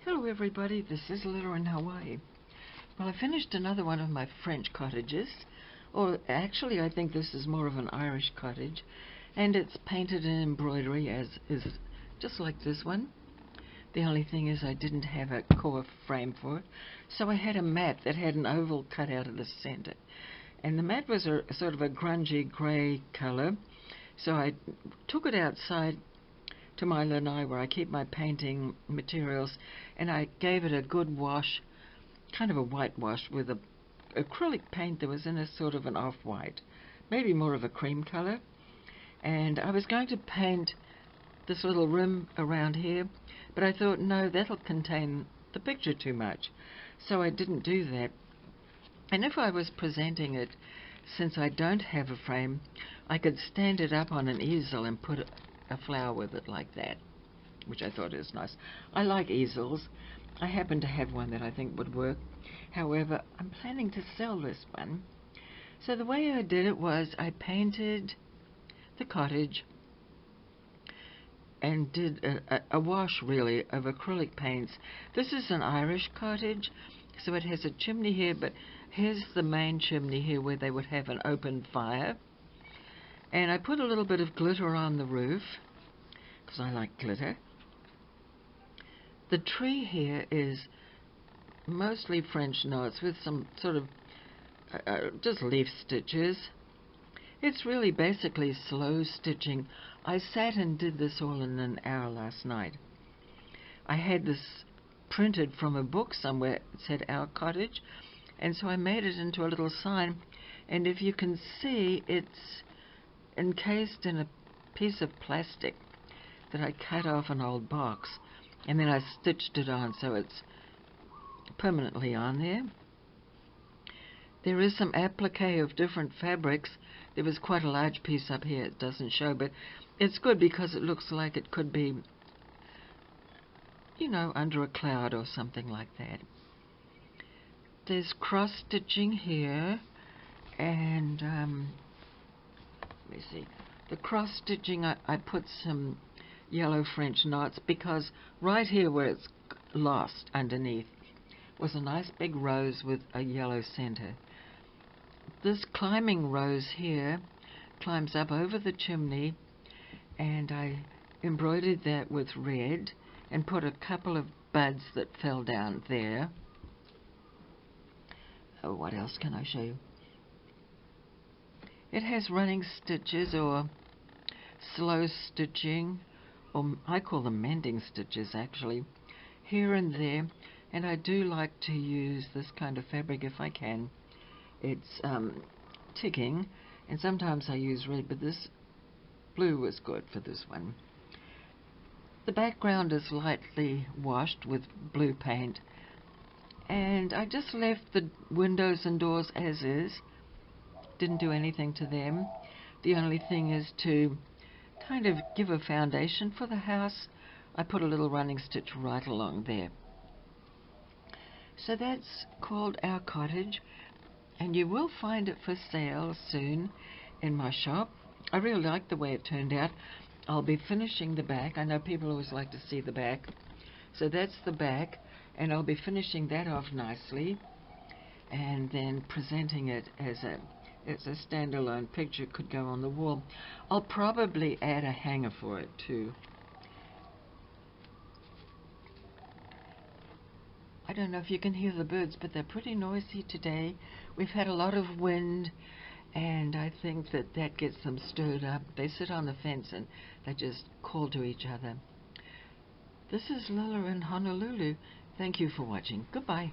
Hello everybody, this is Lila in Hawaii. Well, I finished another one of my French cottages, or actually I think this is more of an Irish cottage, and it's painted in embroidery as is just like this one. The only thing is I didn't have a core frame for it, so I had a mat that had an oval cut out of the center. And the mat was a sort of a grungy grey color, so I took it outside to my lanai where I keep my painting materials, and I gave it a good wash, kind of a whitewash with a acrylic paint that was in a sort of an off-white, maybe more of a cream color. And I was going to paint this little rim around here, but I thought, no, that'll contain the picture too much, so I didn't do that. And if I was presenting it, since I don't have a frame, I could stand it up on an easel and put a flower with it like that, which I thought is nice. I like easels. I happen to have one that I think would work. However, I'm planning to sell this one. So the way I did it was I painted the cottage and did a wash, really, of acrylic paints. This is an Irish cottage, so it has a chimney here, but here's the main chimney here where they would have an open fire. And I put a little bit of glitter on the roof, because I like glitter. The tree here is mostly French knots with some sort of just leaf stitches. It's really basically slow stitching. I sat and did this all in an hour last night. I had this printed from a book somewhere. It said Our Cottage, and so I made it into a little sign, and if you can see, it's encased in a piece of plastic that I cut off an old box, and then I stitched it on so it's permanently on there. There is some applique of different fabrics. There was quite a large piece up here, it doesn't show, but it's good because it looks like it could be, you know, under a cloud or something like that. There's cross stitching here, and let me see. The cross stitching, I put some yellow French knots because right here where it's lost underneath was a nice big rose with a yellow center. This climbing rose here climbs up over the chimney, and I embroidered that with red and put a couple of buds that fell down there. Oh, what else can I show you? It has running stitches or slow stitching, or I call them mending stitches actually, here and there, and I do like to use this kind of fabric if I can. It's ticking, and sometimes I use red, but this blue was good for this one. The background is lightly washed with blue paint, and I just left the windows and doors as is. Didn't do anything to them. The only thing is to kind of give a foundation for the house. I put a little running stitch right along there. So that's called Our Cottage, and you will find it for sale soon in my shop. I really like the way it turned out. I'll be finishing the back. I know people always like to see the back. So that's the back, and I'll be finishing that off nicely and then presenting it as a standalone picture. Could go on the wall. I'll probably add a hanger for it too. I don't know if you can hear the birds, but they're pretty noisy today. We've had a lot of wind, and I think that gets them stirred up. They sit on the fence and they just call to each other. This is Lila in Honolulu. Thank you for watching. Goodbye.